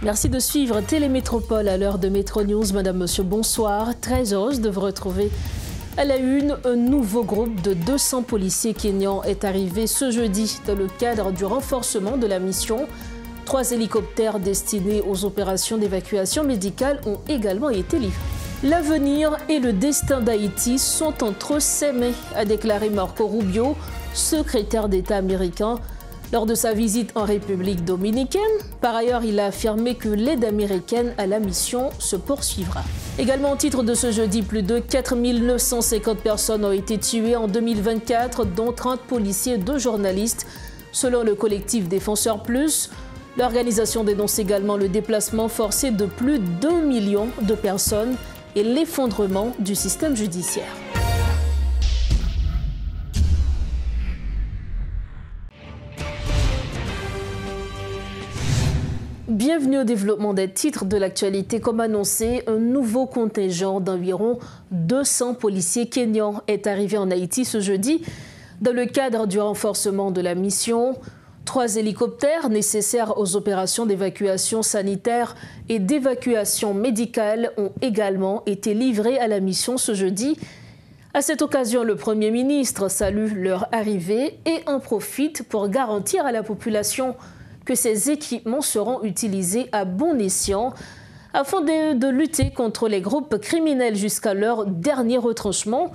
Merci de suivre Télémétropole à l'heure de Métro News. Madame, Monsieur, bonsoir. Très heureuse de vous retrouver à la une. Un nouveau groupe de 200 policiers kenyans est arrivé ce jeudi dans le cadre du renforcement de la mission. 3 hélicoptères destinés aux opérations d'évacuation médicale ont également été livrés. L'avenir et le destin d'Haïti sont entre ses mains, a déclaré Marco Rubio, secrétaire d'État américain, lors de sa visite en République dominicaine. Par ailleurs, il a affirmé que l'aide américaine à la mission se poursuivra. Également au titre de ce jeudi, plus de 4 950 personnes ont été tuées en 2024, dont 30 policiers et 2 journalistes, selon le collectif Défenseurs Plus. L'organisation dénonce également le déplacement forcé de plus d'1 million de personnes et l'effondrement du système judiciaire. Bienvenue au développement des titres de l'actualité. Comme annoncé, un nouveau contingent d'environ 200 policiers kenyans est arrivé en Haïti ce jeudi dans le cadre du renforcement de la mission. 3 hélicoptères nécessaires aux opérations d'évacuation sanitaire et d'évacuation médicale ont également été livrés à la mission ce jeudi. À cette occasion, le Premier ministre salue leur arrivée et en profite pour garantir à la population que ces équipements seront utilisés à bon escient afin de lutter contre les groupes criminels jusqu'à leur dernier retranchement.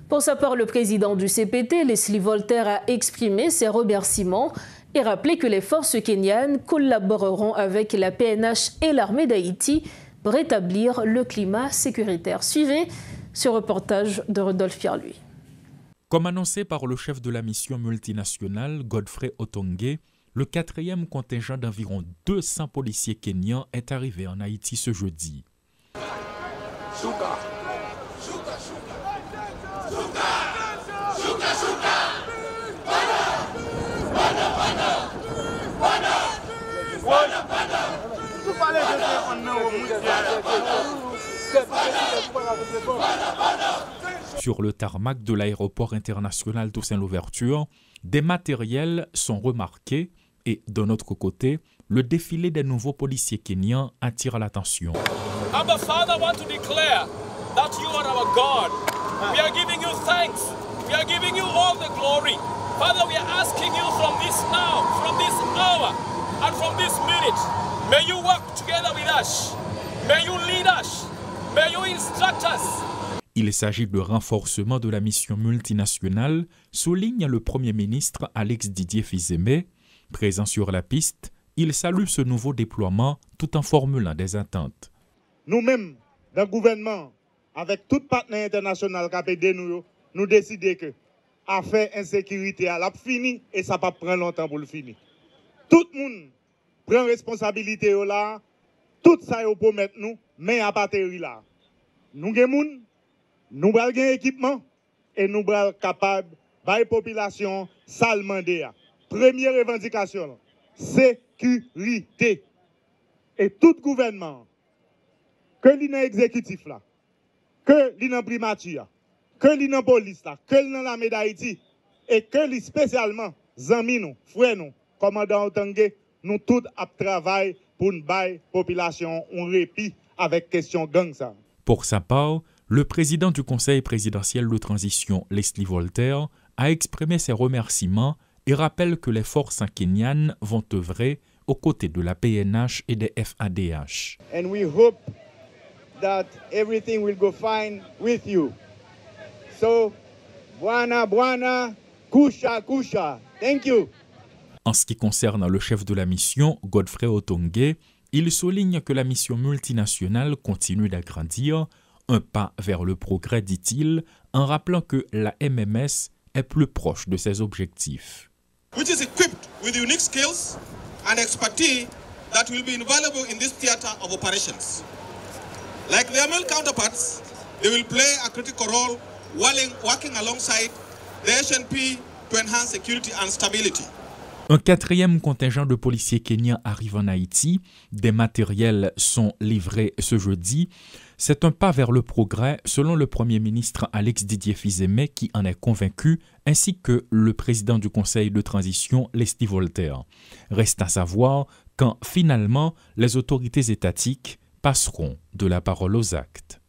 Pour sa part, le président du CPT, Leslie Voltaire, a exprimé ses remerciements et rappelé que les forces kenyanes collaboreront avec la PNH et l'armée d'Haïti pour rétablir le climat sécuritaire. Suivez ce reportage de Rodolphe Pierre-Louis. Comme annoncé par le chef de la mission multinationale, Godfrey Otongue, le 4e contingent d'environ 200 policiers kenyans est arrivé en Haïti ce jeudi. Sur le tarmac de l'aéroport international Toussaint-Louverture, des matériels sont remarqués et, de notre côté, le défilé des nouveaux policiers kenyans attire l'attention. Abba Father, want to declare that you are our God. We are giving you thanks. We are giving you all the glory. Father, we are asking you from this now, from this hour, and from this minute, may you work together with us. May you lead us. May you instruct us. Il s'agit de renforcement de la mission multinationale, souligne le Premier ministre Alex Didier Fils-Aimé. Présent sur la piste, il salue ce nouveau déploiement tout en formulant des attentes. Nous-mêmes, dans le gouvernement, avec tout partenaire international qui a aidé nous décidons que l'affaire insécurité a fini et ça ne va pas prendre longtemps pour le finir. Tout le monde prend responsabilité là, tout ça pour mettre nous, mais à batterie là. Nous avons nous avons un équipement et nous sommes capables de la population salement. Première revendication, sécurité. Et tout gouvernement, que l'exécutif là, que la primature, que la police là, que l'armée d'Haïti, et que spécialement, amis nous, frères nous, commandant Otongue, nous tous travaillons pour une population en répit avec question gang ça. Pour sa part, le président du Conseil présidentiel de transition, Leslie Voltaire, a exprimé ses remerciements et rappelle que les forces kenyanes vont œuvrer aux côtés de la PNH et des FADH. And we hope that everything will go fine with you. So, buana, buana, kusha, kusha. Thank you. En ce qui concerne le chef de la mission, Godfrey Otongue, il souligne que la mission multinationale continue d'agrandir, un pas vers le progrès, dit-il, en rappelant que la MMS est plus proche de ses objectifs. Which is equipped with unique skills and expertise that will be invaluable in this theater of operations. Like their male counterparts, they will play a critical role while working alongside the HNP to enhance security and stability. Un 4e contingent de policiers kenyans arrive en Haïti. Des matériels sont livrés ce jeudi. C'est un pas vers le progrès, selon le Premier ministre Alex Didier Fils-Aimé, qui en est convaincu, ainsi que le président du Conseil de transition, Leslie Voltaire. Reste à savoir quand finalement les autorités étatiques passeront de la parole aux actes.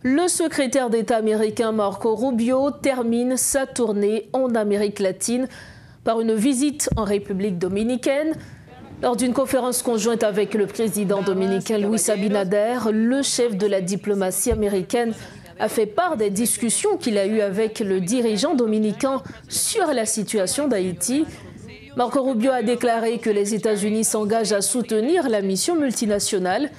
Le secrétaire d'État américain Marco Rubio termine sa tournée en Amérique latine par une visite en République dominicaine. Lors d'une conférence conjointe avec le président dominicain Luis Abinader, le chef de la diplomatie américaine a fait part des discussions qu'il a eues avec le dirigeant dominicain sur la situation d'Haïti. Marco Rubio a déclaré que les États-Unis s'engagent à soutenir la mission multinationale,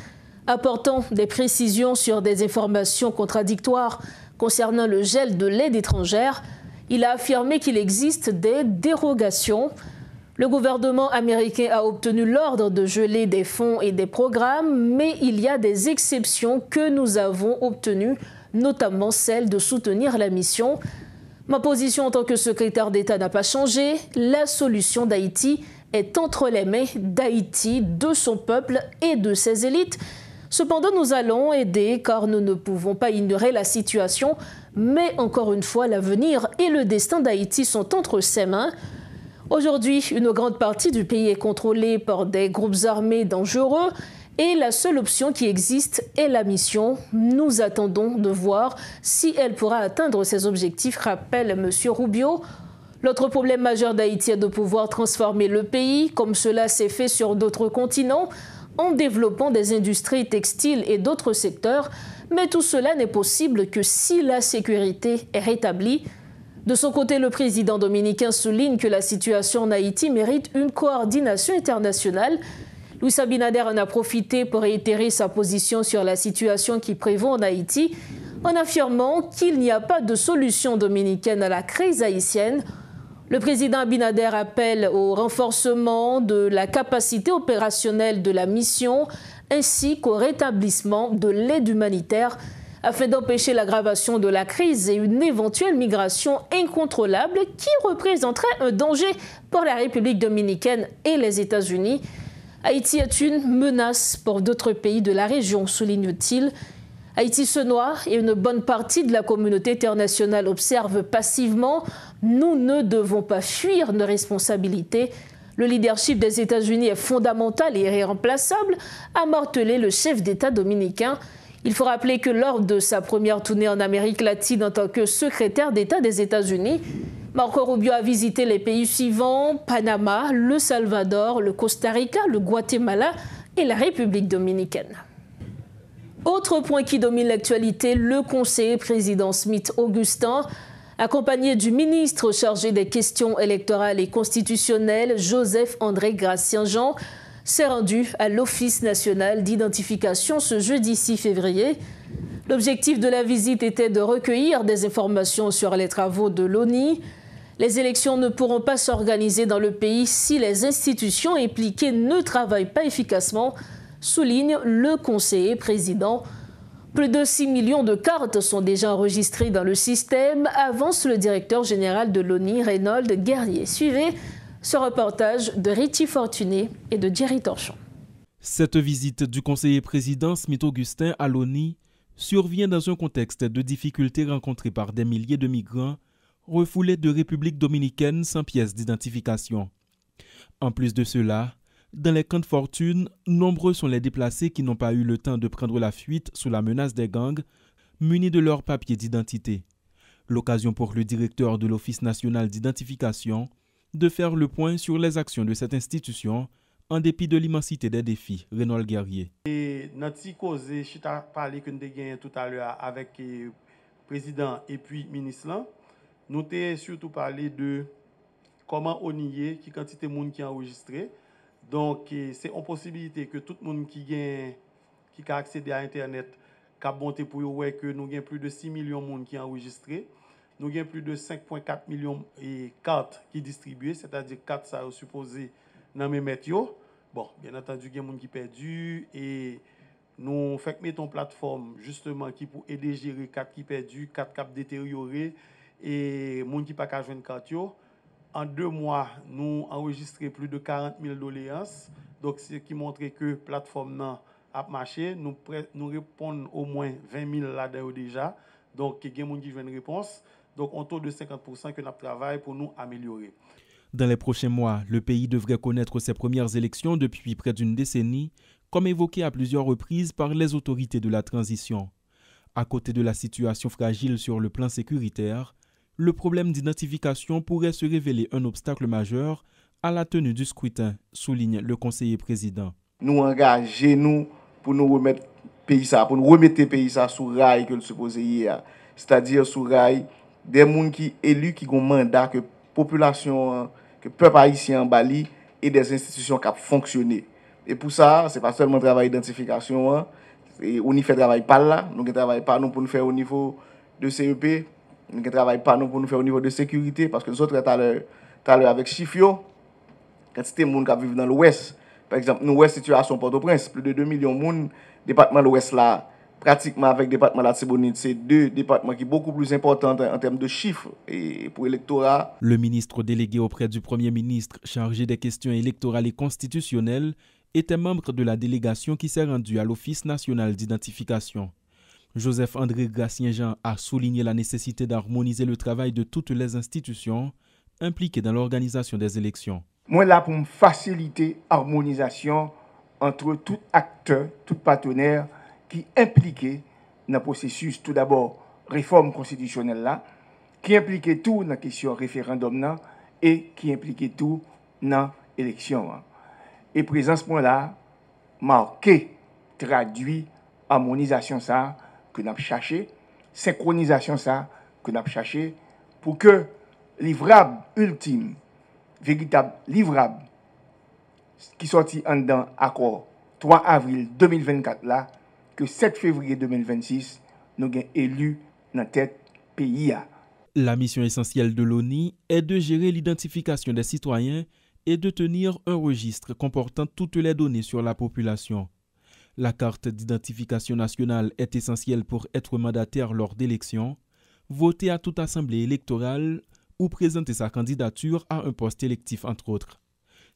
apportant des précisions sur des informations contradictoires concernant le gel de l'aide étrangère. Il a affirmé qu'il existe des dérogations. Le gouvernement américain a obtenu l'ordre de geler des fonds et des programmes, mais il y a des exceptions que nous avons obtenues, notamment celle de soutenir la mission. Ma position en tant que secrétaire d'État n'a pas changé. La solution d'Haïti est entre les mains d'Haïti, de son peuple et de ses élites. Cependant, nous allons aider car nous ne pouvons pas ignorer la situation. Mais encore une fois, l'avenir et le destin d'Haïti sont entre ses mains. Aujourd'hui, une grande partie du pays est contrôlée par des groupes armés dangereux et la seule option qui existe est la mission. Nous attendons de voir si elle pourra atteindre ses objectifs, rappelle M. Rubio. L'autre problème majeur d'Haïti est de pouvoir transformer le pays, comme cela s'est fait sur d'autres continents, en développant des industries textiles et d'autres secteurs. Mais tout cela n'est possible que si la sécurité est rétablie. De son côté, le président dominicain souligne que la situation en Haïti mérite une coordination internationale. Luis Abinader en a profité pour réitérer sa position sur la situation qui prévaut en Haïti, en affirmant qu'il n'y a pas de solution dominicaine à la crise haïtienne. Le président Abinader appelle au renforcement de la capacité opérationnelle de la mission ainsi qu'au rétablissement de l'aide humanitaire afin d'empêcher l'aggravation de la crise et une éventuelle migration incontrôlable qui représenterait un danger pour la République dominicaine et les États-Unis. Haïti est une menace pour d'autres pays de la région, souligne-t-il. Haïti se noie et une bonne partie de la communauté internationale observe passivement. Nous ne devons pas fuir nos responsabilités. Le leadership des États-Unis est fondamental et irremplaçable, a martelé le chef d'État dominicain. Il faut rappeler que lors de sa première tournée en Amérique latine en tant que secrétaire d'État des États-Unis, Marco Rubio a visité les pays suivants, Panama, le Salvador, le Costa Rica, le Guatemala et la République dominicaine. Autre point qui domine l'actualité, le conseiller président Smith Augustin, accompagné du ministre chargé des questions électorales et constitutionnelles, Joseph-André Gratien-Jean, s'est rendu à l'Office national d'identification ce jeudi 6 février. L'objectif de la visite était de recueillir des informations sur les travaux de l'ONI. Les élections ne pourront pas s'organiser dans le pays si les institutions impliquées ne travaillent pas efficacement, souligne le conseiller président. Plus de 6 millions de cartes sont déjà enregistrées dans le système, avance le directeur général de l'ONI, Reynold Guerrier. Suivez ce reportage de Richie Fortuné et de Jerry Torchon. Cette visite du conseiller président Smith Augustin à l'ONI survient dans un contexte de difficultés rencontrées par des milliers de migrants refoulés de République dominicaine sans pièce d'identification. En plus de cela, dans les camps de fortune, nombreux sont les déplacés qui n'ont pas eu le temps de prendre la fuite sous la menace des gangs, munis de leurs papiers d'identité. L'occasion pour le directeur de l'Office national d'identification de faire le point sur les actions de cette institution en dépit de l'immensité des défis. Reynold Guerrier. Notre cause, je t'ai parlé que nous avons tout à l'heure avec le président et puis le ministre, nous avons surtout parlé de comment on y est, qui quantité de monde qui est enregistré. Donc, c'est une possibilité que tout le monde qui a accédé à Internet a monté pour voir que nous avons plus de 6 millions de monde qui sont enregistrés. Nous avons plus de 5,4 millions de cartes qui sont distribuées, c'est-à-dire cartes ça est supposé dans mes métiers. Bon, bien entendu, il y a des gens qui sont perdus et nous mettons une plateforme justement qui pour aider à gérer cartes qui sont perdues, cartes qui sont détériorées et les gens qui ne peuvent pas jouer carte. En 2 mois, nous avons enregistré plus de 40 000 doléances. Donc, ce qui montre que la plateforme a marché. Nous répondons au moins 20 000 là-dedans déjà. Donc, il y a des gens qui jouent une réponse. Donc, on taux de 50% que nous travaillons pour nous améliorer. Dans les prochains mois, le pays devrait connaître ses premières élections depuis près d'une décennie, comme évoqué à plusieurs reprises par les autorités de la transition. À côté de la situation fragile sur le plan sécuritaire, le problème d'identification pourrait se révéler un obstacle majeur à la tenue du scrutin, souligne le conseiller président. Nous engageons pour nous remettre pays ça, pour nous remettre pays ça sous rail que le supposé hier, c'est-à-dire sous rail des gens qui élus qui ont mandat que population, que peuple haïtien en Bali et des institutions qui ont fonctionné. Et pour ça, c'est pas seulement travail d'identification, on y fait travail pas là, nous ne travaillons pas nous pour nous faire au niveau de CEP, nous ne travaillons pas nous pour nous faire au niveau de sécurité, parce que nous autres, tout à l'heure avec Chifio, quand c'était les gens qui vivent dans l'Ouest, par exemple, nous, Ouest situation Port-au-Prince, plus de 2 millions de monde, département de l'Ouest là, pratiquement avec le département de la Tibonite, c'est deux départements qui sont beaucoup plus importants en termes de chiffres et pour l'électorat. Le ministre délégué auprès du Premier ministre chargé des questions électorales et constitutionnelles était membre de la délégation qui s'est rendue à l'Office national d'identification. Joseph-André Gatien-Jean a souligné la nécessité d'harmoniser le travail de toutes les institutions impliquées dans l'organisation des élections. Moi là pour me faciliter l'harmonisation entre tout acteur, tout partenaire qui impliquait dans le processus, tout d'abord, réforme constitutionnelle là, qui impliquait tout dans la question référendum là, et qui impliquait tout dans l'élection. Et présent ce point-là, marqué, traduit, harmonisation ça que nous avons cherché, synchronisation ça que nous avons cherché, pour que livrable ultime, véritable livrable, qui sortit en dedans accord 3 avril 2024 là, que 7 février 2026, nous avons élu dans tête pays. La mission essentielle de l'ONU est de gérer l'identification des citoyens et de tenir un registre comportant toutes les données sur la population. La carte d'identification nationale est essentielle pour être mandataire lors d'élections, voter à toute assemblée électorale ou présenter sa candidature à un poste électif, entre autres.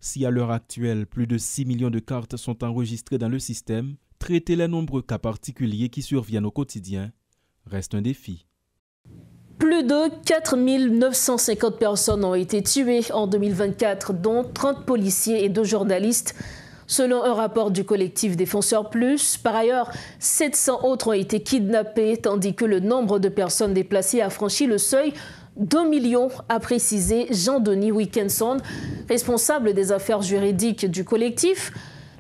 Si à l'heure actuelle, plus de 6 millions de cartes sont enregistrées dans le système, traiter les nombreux cas particuliers qui surviennent au quotidien reste un défi. Plus de 4 950 personnes ont été tuées en 2024, dont 30 policiers et 2 journalistes, selon un rapport du collectif Défenseurs Plus. Par ailleurs, 700 autres ont été kidnappés, tandis que le nombre de personnes déplacées a franchi le seuil d'1 million, a précisé Jean-Denis Wilkinson, responsable des affaires juridiques du collectif.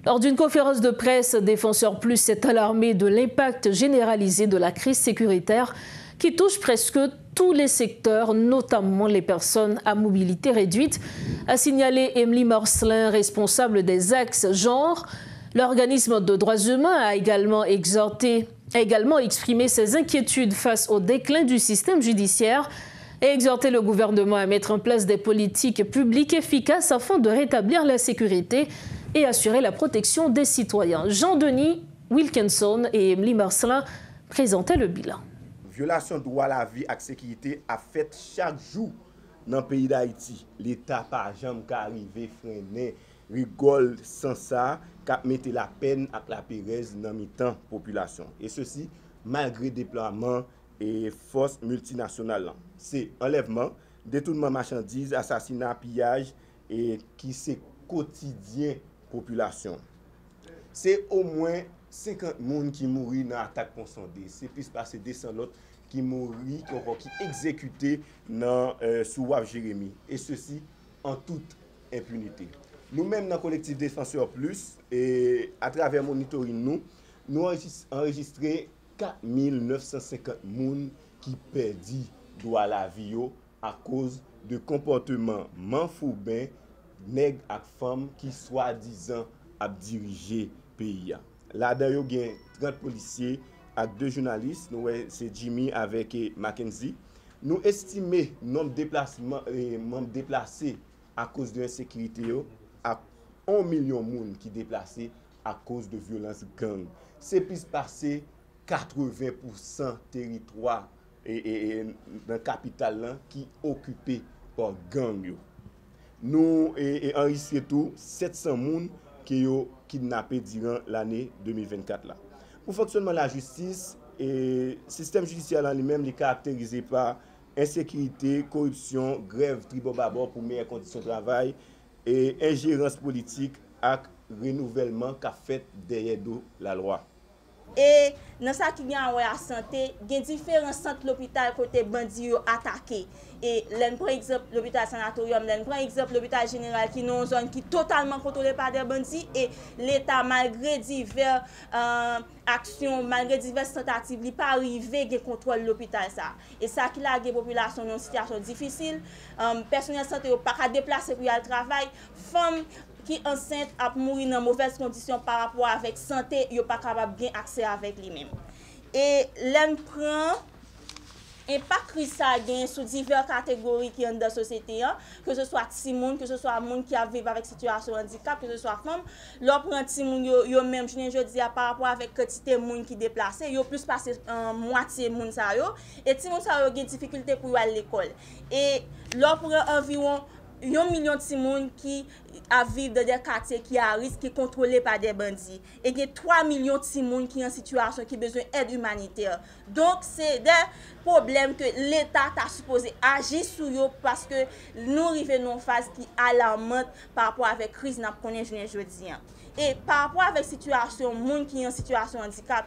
Lors d'une conférence de presse, Défenseurs Plus s'est alarmé de l'impact généralisé de la crise sécuritaire qui touche presque tous les secteurs, notamment les personnes à mobilité réduite, a signalé Emily Marcelin, responsable des axes genre. L'organisme de droits humains a également exprimé ses inquiétudes face au déclin du système judiciaire et exhorté le gouvernement à mettre en place des politiques publiques efficaces afin de rétablir la sécurité et assurer la protection des citoyens. Jean-Denis Wilkinson et Emily Marcelin présentaient le bilan. Violation de droit à la vie et à la sécurité a fait chaque jour dans le pays d'Haïti. L'État par jamais arrivé freiner, rigole sans ça, qu'a mettre la peine à la pérez dans mi-temps population. Et ceci malgré déploiement et forces multinationales. C'est enlèvement, détournement marchandises, assassinat, pillage et qui c'est quotidien population. C'est au moins 50 personnes qui mourent dans l'attaque consentée. C'est plus passer 200 autres qui mourent, qui exécutés dans sous Waf Jérémy. Et ceci en toute impunité. Nous-mêmes dans le collectif Défenseurs Plus, et à travers monitoring, nous avons enregistré 4 950 personnes qui perdent droit à la vie à cause de comportements manfoubins, nègres et femmes qui soi-disant à diriger le pays. Là-dedans, il y a 30 policiers et 2 journalistes, c'est Jimmy avec Mackenzie. Nous estimons le nombre de déplacés à cause de l'insécurité à 1 million de personnes qui sont déplacés à cause de violences gang. C'est plus passé 80% territoire et dans la capitale qui est occupé par gang. Nous enregistrons tout 700 personnes qui ont kidnappé durant l'année 2024. Là. Pour le fonctionnement de la justice, le système judiciaire en lui-même est caractérisé par insécurité, corruption, grève tribobabord pour meilleures conditions de travail et ingérence politique et renouvellement qu'a fait derrière la loi. Et dans ça qui vient à la santé, il y a différents centres l'hôpital côté bandit attaqué. Et l'un prend exemple l'hôpital sanatorium, l'un prend exemple l'hôpital général qui est une zone qui est totalement contrôlée par des bandits et l'État malgré diverses actions, malgré diverses tentatives, il n'est pas arrivé à contrôler l'hôpital ça. Et ça qui a la population dans une situation difficile, personnel santé n'a pas déplacer pour aller au travail, femmes qui enceinte a mourir dans mauvaises conditions par rapport avec santé, yo pas capable bien accès avec lui-même. Et l'en prend impact crise ça gagne sur diverses catégories qui sont dans la société, que ce soit timoun, que ce soit moun qui a vivre avec situation handicap, que ce soit femme, leur prend timoun yo même je dis par rapport avec quantité moun qui déplacé, yo plus passer moitié moun ça yo et timoun ça yo gen difficulté pour aller à l'école. Et leur prend environ 1 million de Timoun qui vivent dans des quartiers qui à risque, qui sont contrôlés par des bandits. Et il y a 3 millions de Timoun qui sont en situation qui ont besoin d'aide humanitaire. Donc, c'est des problèmes que l'État a supposé agir sur eux parce que nous arrivons dans une phase qui est alarmante par rapport à la crise que nous connaissons aujourd'hui. Et par rapport à la situation, les gens qui sont en situation de handicap,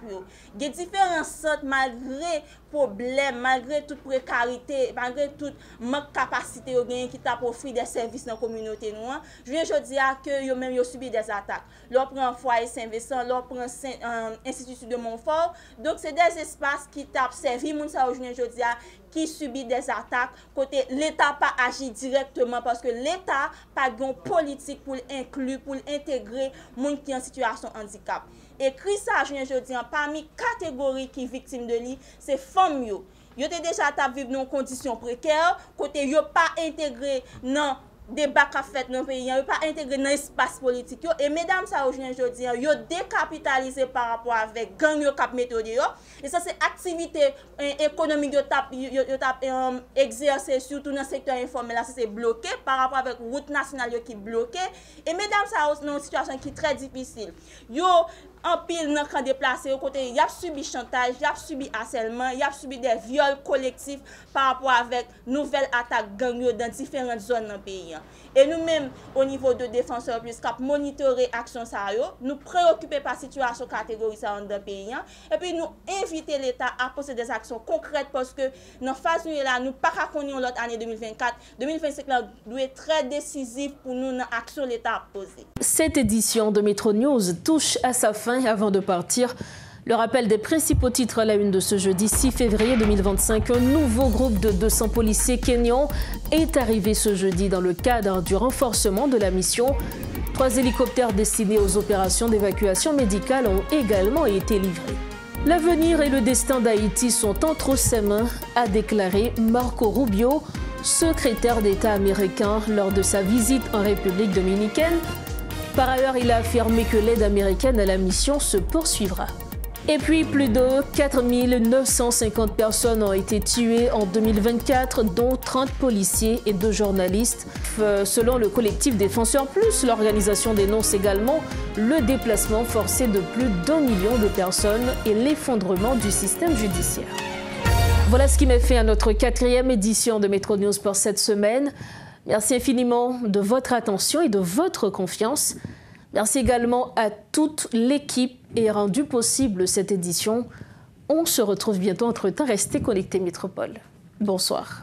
il y a différents centres malgré problèmes, malgré toute précarité, malgré toute manque de capacité qui t'a offert des services dans la communauté. Je viens de dire que yo même subi des attaques. Leur prend foyer Saint-Vincent, leur prend institut de Montfort. Donc c'est des espaces qui t'a servi moun sa aujourd'hui qui subit des attaques côté l'État pas agit directement parce que l'État pas une politique pour inclure, pour intégrer moun qui en situation de handicap. Et crise ça aujourd'hui parmi catégories qui victimes de lui, c'est femmes yo. Yo te déjà t'a vivre dans conditions précaires, côté yo pas intégré dans débat qu'a fait dans le pays, yo pas intégré dans l'espace politique yo. Et mesdames ça aujourd'hui yo décapitalisé par rapport avec gang yo cap méthode yo. Et ça c'est activité économique yo tap exercer surtout dans le secteur informel là c'est bloqué par rapport avec route nationale yo qui bloqué. Et mesdames ça dans une situation qui est très difficile. Yo en pile dans camp déplacé au côté y a subi chantage, y a subi harcèlement, y a subi des viols collectifs par rapport avec nouvelles attaques gang yo dans différentes zones dans le pays. Et nous-mêmes au niveau de défenseurs plus cap monitorer action ça yo, nous préoccuper par situation catégorie ça dans le pays et puis nous inviter l'État à poser des actions concrètes parce que dans phase là nous pas connaître l'autre année 2024, 2025 là doit être très décisif pour nous dans action l'État a poser. Cette édition de Metro News touche à sa fin. Avant de partir, le rappel des principaux titres à la une de ce jeudi 6 février 2025. Un nouveau groupe de 200 policiers kenyans est arrivé ce jeudi dans le cadre du renforcement de la mission. 3 hélicoptères destinés aux opérations d'évacuation médicale ont également été livrés. L'avenir et le destin d'Haïti sont entre ses mains, a déclaré Marco Rubio, secrétaire d'État américain lors de sa visite en République dominicaine. Par ailleurs, il a affirmé que l'aide américaine à la mission se poursuivra. Et puis, plus de 4 950 personnes ont été tuées en 2024, dont 30 policiers et 2 journalistes. Selon le collectif Défenseurs Plus, l'organisation dénonce également le déplacement forcé de plus d'1 million de personnes et l'effondrement du système judiciaire. Voilà ce qui met fin à notre 4e édition de Metro News pour cette semaine. Merci infiniment de votre attention et de votre confiance. Merci également à toute l'équipe qui a rendu possible cette édition. On se retrouve bientôt. Entre-temps, restez connectés Métropole. Bonsoir.